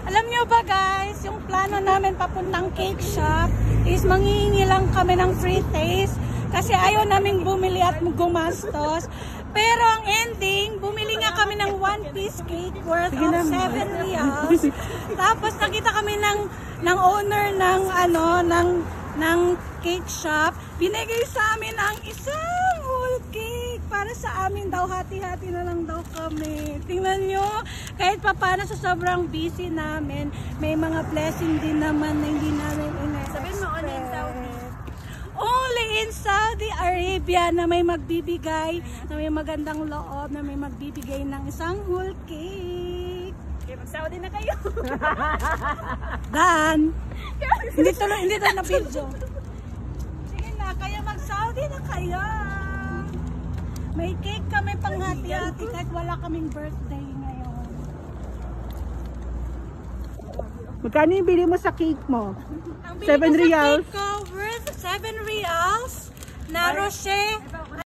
Alam nyo ba guys, yung plano namin papuntang cake shop is manghihingi lang kami ng free taste kasi ayaw naming bumili at gumastos. Pero ang ending, bumili nga kami ng 1-piece cake worth of 7 reals. Tapos nakita kami ng owner ng cake shop. Binigay sa amin ang isang whole cake para sa amin daw. Hati-hati na lang daw kami. Tingnan nyo, kahit paano sa sobrang busy namin, may mga blessing din naman na hindi namin in-expect. Sabihin mo, only in Saudi. Only in Saudi Arabia na may magbibigay, na may magandang loob, na may magbibigay ng isang whole cake. Okay, mag-Saudi na kayo. Dan! Hindi tuloy na video. Sige na, kayo mag-Saudi na kayo. May cake kami pang hati-hati kahit wala kaming birthday ngayon. Magkano yung bili mo sa cake mo? Ang 7 reals. Cake ko worth 7 reals na Rocher